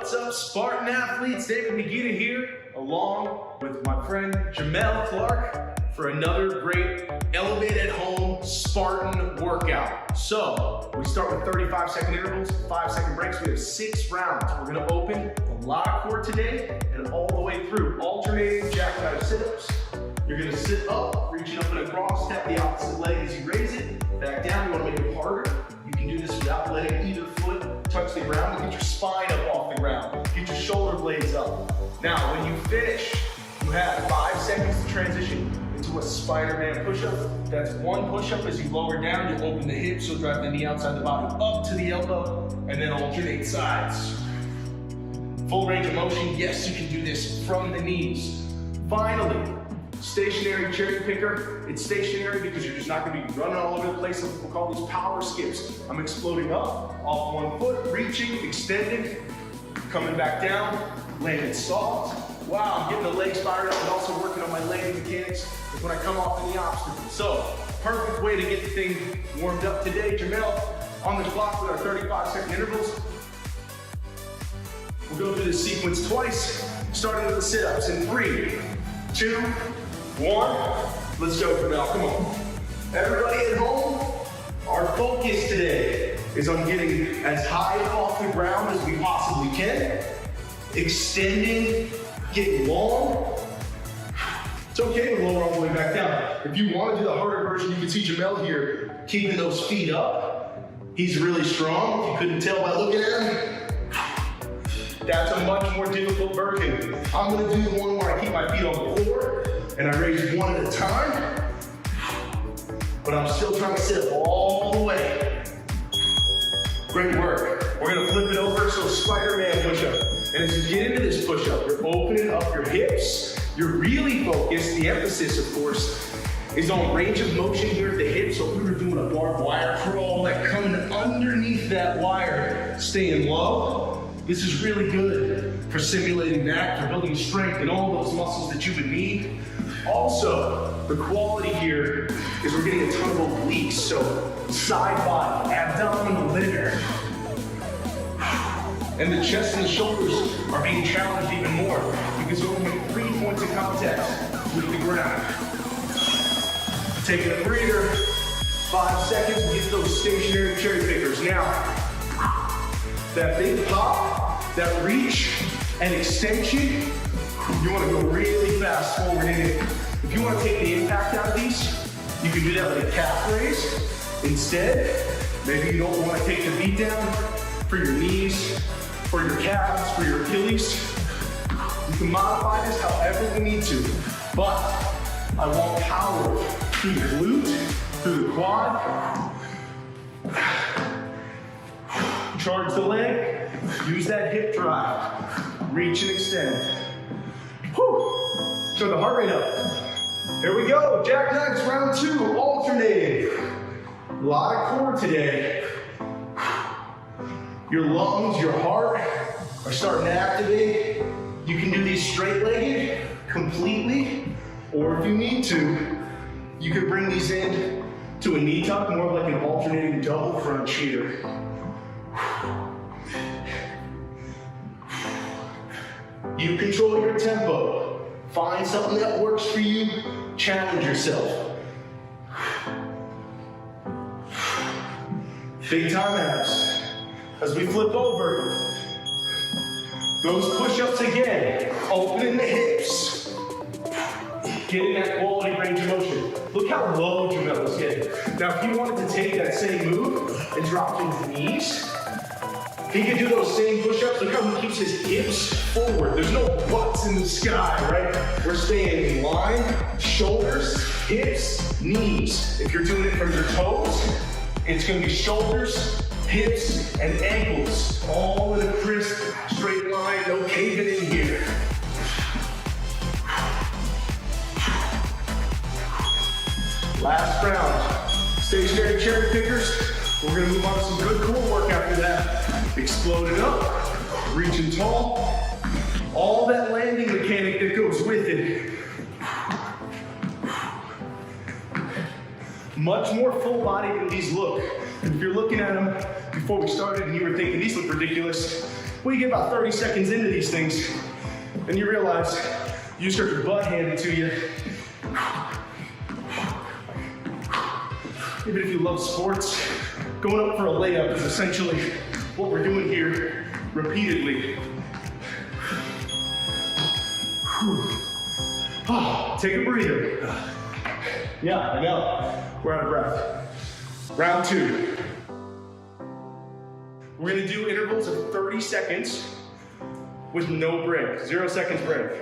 What's up, Spartan athletes? David Nagita here, along with my friend Jamel Clark for another great Elevate at Home Spartan workout. So, we start with 35-second intervals, 5-second breaks. We have 6 rounds. We're gonna open a lot of core today and all the way through. Alternating Jackknife Situps. You're gonna sit up, reaching up and across, tap the opposite leg as you raise it. Back down, you wanna make it harder. You can do this without letting either foot touch the ground to get your spine up off the ground. Get your shoulder blades up. Now, when you finish, you have 5 seconds to transition into a Spiderman Pushup. That's 1 push-up. As you lower down, you open the hips, you'll drive the knee outside the body up to the elbow, and then alternate sides. Full range of motion. Yes, you can do this from the knees. Finally, stationary cherry picker. It's stationary because you're just not going to be running all over the place. Some people call these power skips. I'm exploding up, off 1 foot, reaching, extending, coming back down, landing soft. Wow, I'm getting the legs fired up and also working on my landing mechanics when I come off in the obstacle. So, perfect way to get the thing warmed up today. Jamel, on the clock with our 35-second intervals. We'll go through this sequence twice, starting with the sit-ups in 3, 2, 1. Let's go, Jamel, come on. Everybody at home, our focus today is on getting as high off the ground as we possibly can, extending, getting long. It's okay to lower all the way back down. If you want to do the harder version, you can see Jamel here keeping those feet up. He's really strong. If you couldn't tell by looking at him, that's a much more difficult version. I'm gonna do the one where I keep my feet on the floor and I raise 1 at a time, but I'm still trying to sit up all the way. Great work. We're gonna flip it over, so Spiderman push-up. And as you get into this push-up, you're opening up your hips. You're really focused. The emphasis, of course, is on range of motion here at the hips. So if we were doing a barbed wire crawl, like coming underneath that wire, staying low, this is really good for simulating that, for building strength and all those muscles that you would need. Also, the quality here is we're getting a ton of obliques, so side body, abdominal linear. And the chest and the shoulders are being challenged even more because we're only 3 points of contact with the ground. Taking a breather, 5 seconds, we get those stationary cherry pickers. Now, that big pop, that reach and extension, you want to go really fast forward in it. If you want to take the impact out of these, you can do that with a calf raise. Instead, maybe you don't want to take the beat down for your knees, for your calves, for your Achilles. You can modify this however we need to, but I want power through the glute, through the quad. Charge the leg, use that hip drive, reach and extend. Whew. Show the heart rate up. Here we go, Jackknife round 2, alternating. A lot of core today. Your lungs, your heart are starting to activate. You can do these straight-legged completely, or if you need to, you could bring these in to a knee tuck, more like an alternating double front cheer. You control your tempo. Find something that works for you. Challenge yourself. Big time abs. As we flip over, those push-ups again. Opening the hips. Getting that quality range of motion. Look how low Jamel is getting. Now, if he wanted to take that same move and drop to his knees, he can do those same push-ups. Look how he keeps his hips forward. There's no butts in the sky, right? We're staying in line, shoulders, hips, knees. If you're doing it from your toes, it's gonna be shoulders, hips, and ankles. All in a crisp, straight line, no caving in here. Last round, stationary cherry pickers. We're gonna move on to some good core work after that. Explode it up, reaching tall. All that landing mechanic that goes with it. Much more full body than these look. If you're looking at them before we started and you were thinking these look ridiculous, Well, you get about 30 seconds into these things, and you realize you start your butt handed to you. Even if you love sports, going up for a layup is essentially what we're doing here repeatedly. Oh, take a breather. Yeah, I know. We're out of breath. Round 2. We're gonna do intervals of 30 seconds with no break, 0 seconds break.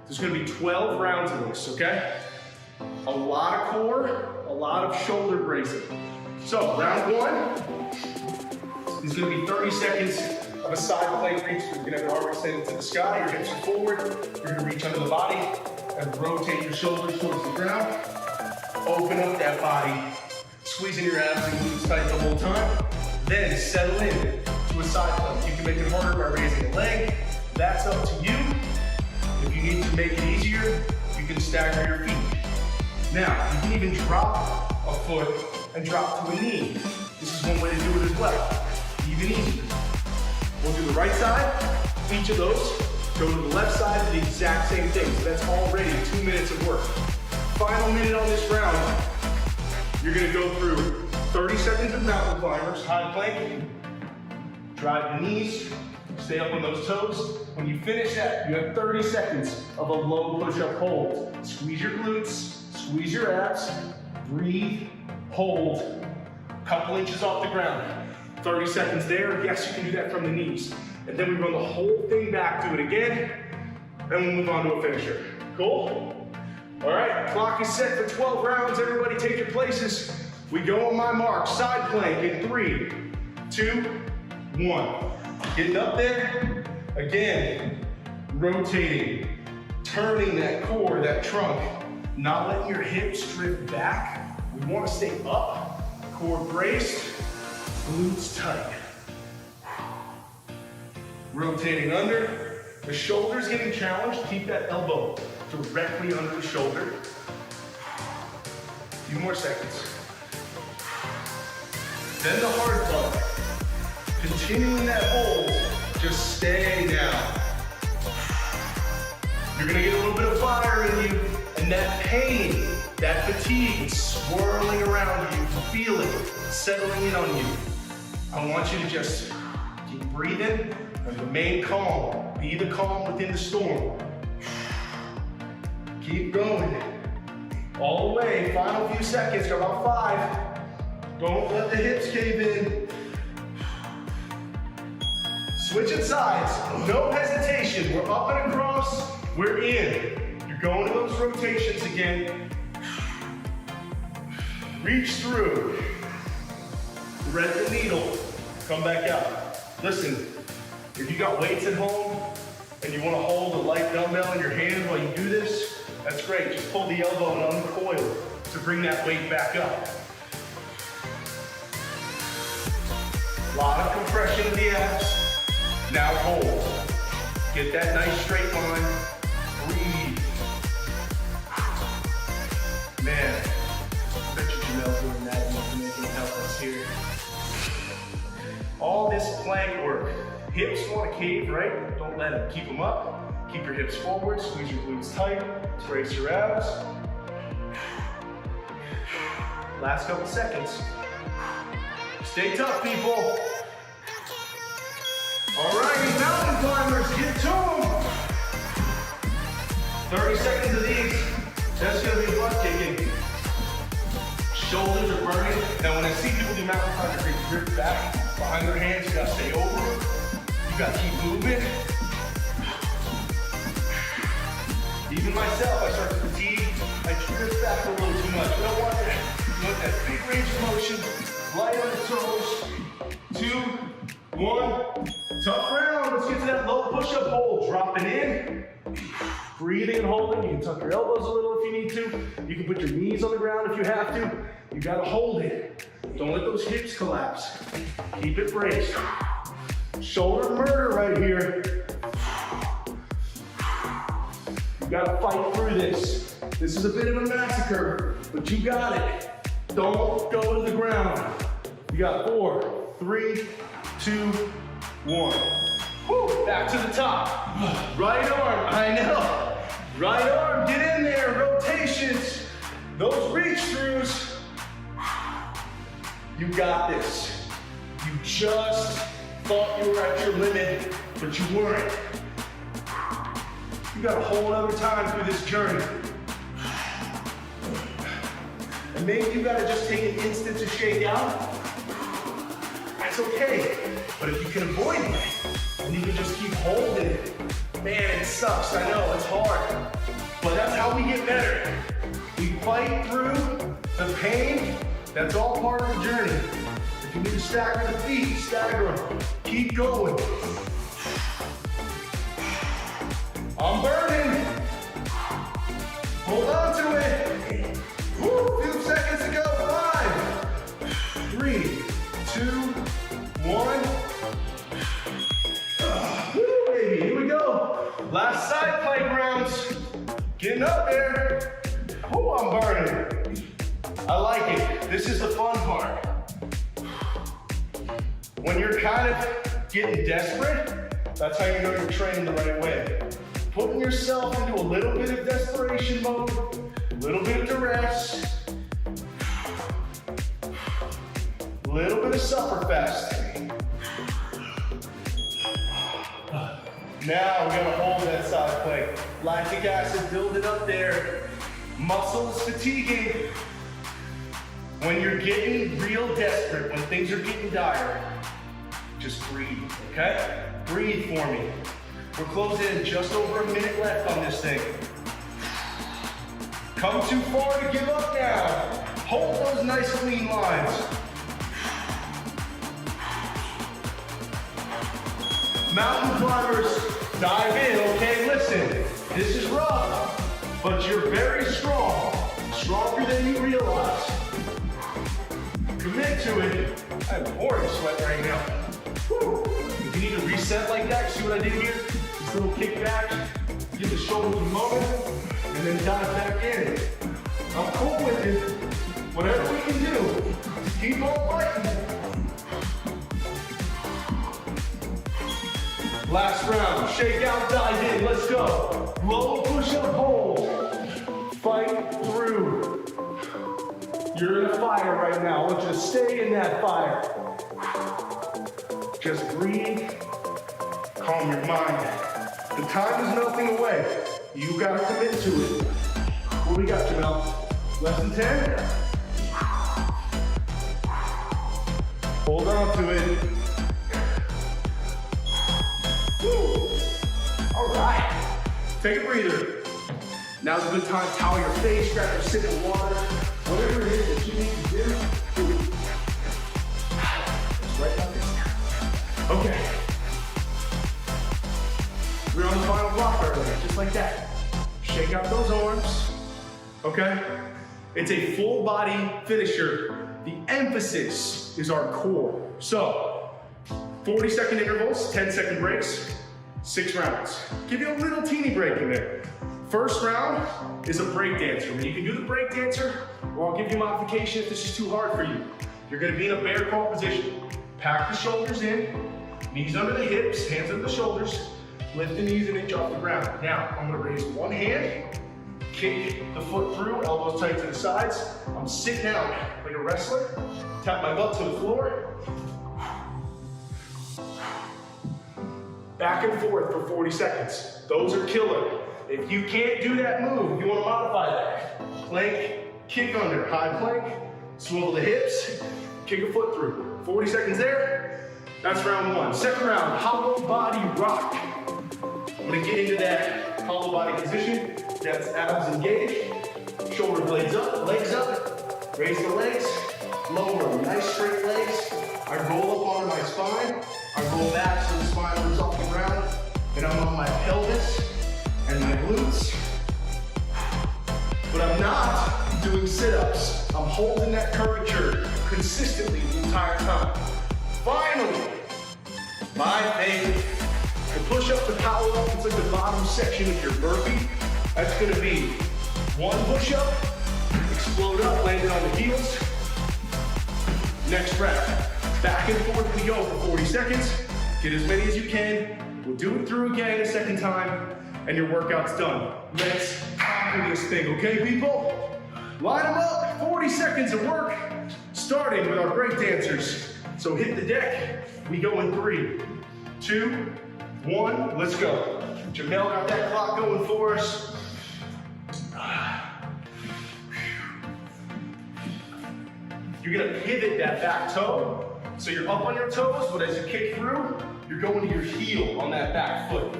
There's gonna be 12 rounds of this, okay? A lot of core, a lot of shoulder bracing. So round 1 is gonna be 30 seconds of a side plank reach. You're gonna have your arm extended to the sky, your hips are forward. You're gonna reach under the body and rotate your shoulders towards the ground. Open up that body, squeezing your abs and glutes tight the whole time. Then settle in to a side plank. You can make it harder by raising a leg. That's up to you. If you need to make it easier, you can stagger your feet. Now, you can even drop a foot and drop to a knee. This is one way to do it as well. Even easier. We'll do the right side, each of those. Go to the left side, do the exact same thing. So that's already 2 minutes of work. Final minute on this round, you're gonna go through 30 seconds of mountain climbers, high plank, drive the knees, stay up on those toes. When you finish that, you have 30 seconds of a low push-up hold. Squeeze your glutes, squeeze your abs, breathe, hold, couple inches off the ground. 30 seconds there, yes, you can do that from the knees. And then we run the whole thing back, do it again, and we'll move on to a finisher. Cool? All right, clock is set for 12 rounds. Everybody take your places. We go on my mark, side plank in 3, 2, 1. Getting up there, again, rotating, turning that core, that trunk, not letting your hips drift back. We want to stay up, core braced, glutes tight. Rotating under, the shoulder's getting challenged. Keep that elbow directly under the shoulder. A few more seconds. Then the hard part. Continuing that hold, just stay down. You're gonna get a little bit of fire in you, and that pain, that fatigue swirling around you, feel it, settling in on you. I want you to just keep breathing and remain calm. Be the calm within the storm. Keep going. All the way, final few seconds, got about 5. Don't let the hips cave in. Switching sides, no hesitation. We're up and across, we're in. You're going to those rotations again. Reach through. Thread the needle, come back out. Listen, if you got weights at home and you want to hold a light dumbbell in your hand while you do this, that's great. Just pull the elbow and uncoil to bring that weight back up. A lot of compression of the abs. Now hold. Get that nice straight line. Breathe. Man, I bet you Jamel's doing that and making it help us here. All this plank work. Hips want to cave, right? Don't let them. Keep them up. Keep your hips forward. Squeeze your glutes tight. Brace your abs. Last couple seconds. Stay tough, people. All right, mountain climbers, get to them. 30 seconds of these. That's gonna be butt kicking. Shoulders are burning. Now when I see people do mountain climbers, they drift back behind their hands. You gotta stay over. You gotta keep moving. Even myself, I start to fatigue. I drift back a little too much. We don't want that. You want that big range of motion. Light on the toes. 2, 1. Tough round. Let's get to that low push-up hold. Dropping in. Breathing and holding. You can tuck your elbows a little if you need to. You can put your knees on the ground if you have to. You gotta hold it. Don't let those hips collapse. Keep it braced. Shoulder murder right here. You gotta fight through this. This is a bit of a massacre, but you got it. Don't go to the ground. You got 4, 3, 2, 1. Woo, back to the top. Right arm, I know. Right arm, get in there, rotations. Those reach throughs. You got this. You just thought you were at your limit, but you weren't. You got a whole other time through this journey. And maybe you gotta just take an instant to shake out. That's okay. But if you can avoid it, and you can just keep holding it, man, it sucks, I know, it's hard. But that's how we get better. We fight through the pain. That's all part of the journey. If you need to stagger the feet, stagger them. Keep going. I'm burning. Hold on to it. Woo, few seconds to go. 5, 3, 2, 1. Woo, baby, here we go. Last side plank rounds. Getting up there. Oh, I'm burning. I like it. This is the fun part. When you're kind of getting desperate, that's how you know you're training the right way. Putting yourself into a little bit of desperation mode, a little bit of duress, a little bit of sufferfest. Now we're gonna hold that side plank. Lactic acid building up there. Muscles fatiguing. When you're getting real desperate, when things are getting dire, just breathe, okay? Breathe for me. We're closing in just over a minute left on this thing. Come too far to give up now. Hold those nice clean lines. Mountain climbers, dive in, okay? Listen, this is rough, but you're very strong. Stronger than you realize. Commit to it. I'm pouring sweat right now. Whew. If you need to reset like that, see what I did here? This little kick back, give the shoulders a moment, and then dive back in. I'm cool with it. Whatever we can do, just keep on fighting. Last round, shake out, dive in, let's go. Low push-up hold. Fight through. You're in a fire right now. I want you to stay in that fire. Just breathe, calm your mind. The time is melting away. You gotta commit to it. What do we got, Jamel? Less than 10? Hold on to it. Woo. All right, take a breather. Now's a good time to towel your face, grab your sip of water, whatever it is that you need to do. It's right up there. Okay. We're on the final block right there, just like that. Shake out those arms, okay? It's a full body finisher. The emphasis is our core. So, 40-second intervals, 10-second breaks, 6 rounds. Give you a little teeny break in there. First round is a break dancer. When you can do the break dancer, or I'll give you a modification if this is too hard for you. You're gonna be in a bear crawl position. Pack the shoulders in, knees under the hips, hands under the shoulders, lift the knees an inch off the ground. Now, I'm gonna raise one hand, kick the foot through, elbows tight to the sides. I'm sitting out like a wrestler, tap my butt to the floor. Back and forth for 40 seconds. Those are killer. If you can't do that move, you want to modify that. Plank, kick under, high plank, swivel the hips, kick a foot through. 40 seconds there, that's round 1. Second round, hollow body rock. I'm gonna get into that hollow body position. That's abs engaged, shoulder blades up, legs up, raise the legs, lower, nice straight legs. I roll up onto my spine, I roll back so the spine moves off the ground, and I'm on my pelvis and my glutes. But I'm not doing sit-ups. I'm holding that curvature consistently the entire time. Finally, my favorite, the push-up to power up. It's like the bottom section of your burpee. That's gonna be 1 push-up, explode up, landing on the heels. Next rep, back and forth we go for 40 seconds. Get as many as you can. We'll do it through again a second time, and your workout's done. Let's conquer this thing, okay, people? Line them up, 40 seconds of work, starting with our break dancers. So hit the deck, we go in 3, 2, 1, let's go. Jamel got that clock going for us. You're gonna pivot that back toe. So you're up on your toes, but as you kick through, you're going to your heel on that back foot.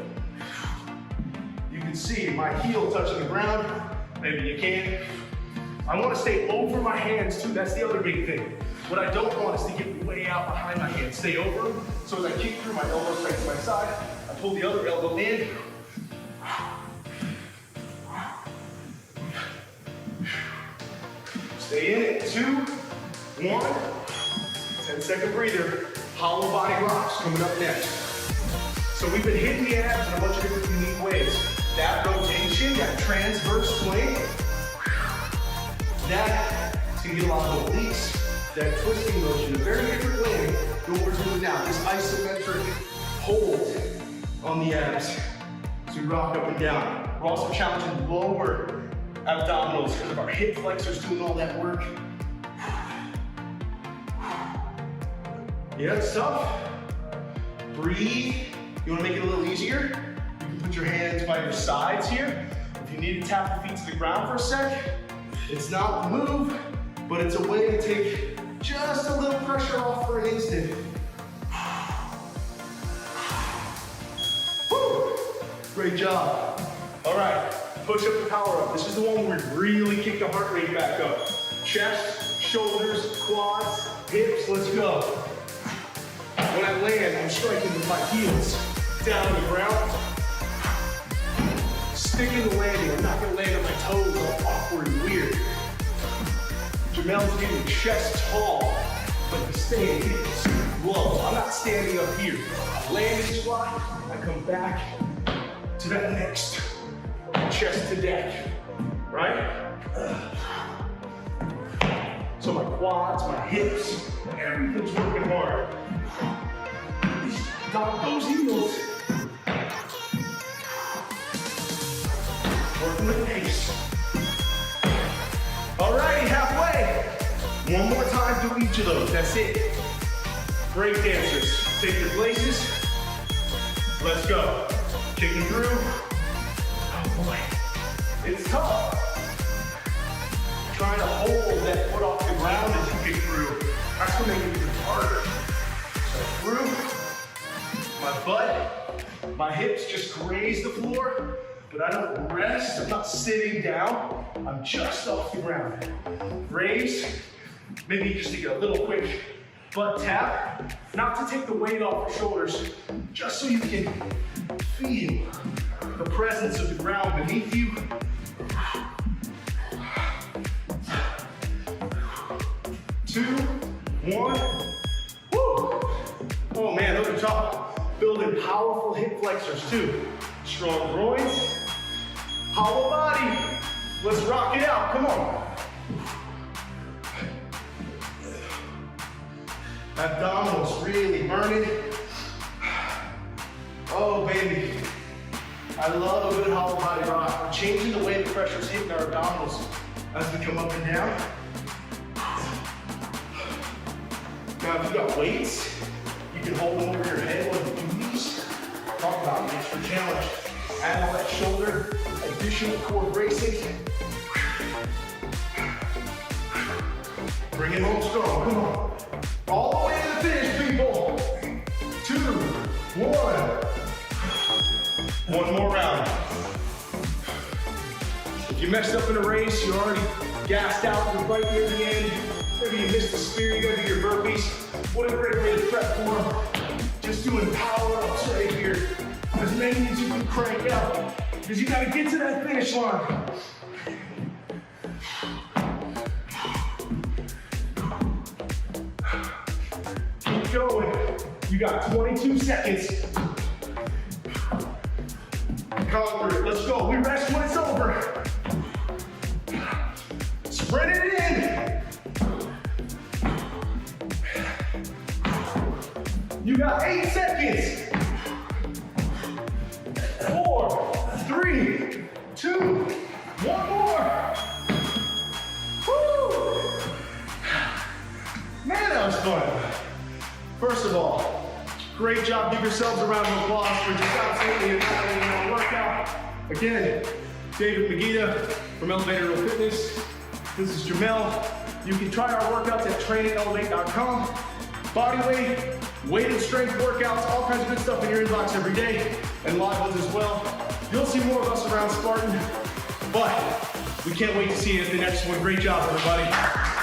You can see my heel touching the ground. Maybe you can't. I want to stay over my hands too. That's the other big thing. What I don't want is to get way out behind my hands. Stay over. So as I kick through, my elbow strikes my side. I pull the other elbow in. Stay in it. 2, 1. 10-second breather. Hollow body rocks coming up next. So we've been hitting the abs in a bunch of different unique ways. That rotation, that transverse swing, that's gonna get a lot of obliques. That twisting motion, a very different way than what we're doing now. This isometric hold on the abs as we rock up and down. We're also challenging lower abdominals because of our hip flexors doing all that work. Yeah, it's tough. Breathe. You wanna make it a little easier? You can put your hands by your sides here. If you need to tap the feet to the ground for a sec, it's not the move, but it's a way to take just a little pressure off for an instant. Woo! Great job. All right, push-up power up. This is the one where we really kick the heart rate back up. Chest, shoulders, quads, hips, let's go. When I land, I'm striking with my heels down on the ground. Sticking the landing. I'm not gonna land on my toes all awkward and weird. Jamel's getting chest tall, but he's staying hips low. I'm not standing up here. I land in squat, I come back to that next chest to deck, right? So my quads, my hips, everything's working hard. Dog those heels. Working the pace. All right, halfway. One more time, do each of those, that's it. Break dancers, take your places. Let's go. Kicking through. Oh boy, it's tough. Trying to hold that foot off the ground as you kick through. That's gonna make it even harder. So through. My butt, my hips just graze the floor, but I don't rest. I'm not sitting down. I'm just off the ground. Raise, maybe just take a little quick butt tap, not to take the weight off your shoulders, just so you can feel the presence of the ground beneath you. 2, 1, woo! Oh man, those are tough. Building powerful hip flexors too. Strong groins, hollow body. Let's rock it out, come on. Abdominals really burning. Oh baby, I love a good hollow body rock. We're changing the way the pressure's hitting our abdominals as we come up and down. Now if you got weights, you can hold them over your head while you do these. Talk about an extra challenge. Add all that shoulder, additional core bracing. Bring it home strong, come on. All the way to the finish, people. 2, 1. One more round. If you messed up in a race, you're already gassed out, you're right near the end. Maybe you missed the spear, you gotta do your burpees. What a great way to prep for them. Just doing power ups right here. As many as you can crank out. Because you gotta get to that finish line. Keep going. You got 22 seconds. Conquer it, let's go. We rest when it's over. Sprint it in. You got 8 seconds. 4, 3, 2, 1 more. Woo! Man, that was fun. First of all, great job. Give yourselves a round of applause for just absolutely annihilating our workout. Again, David Magida from Elevator Real Fitness. This is Jamel. You can try our workouts at trainelevate.com. Body weight, weighted strength workouts, all kinds of good stuff in your inbox every day, and live ones as well. You'll see more of us around Spartan, but we can't wait to see you at the next one. Great job, everybody.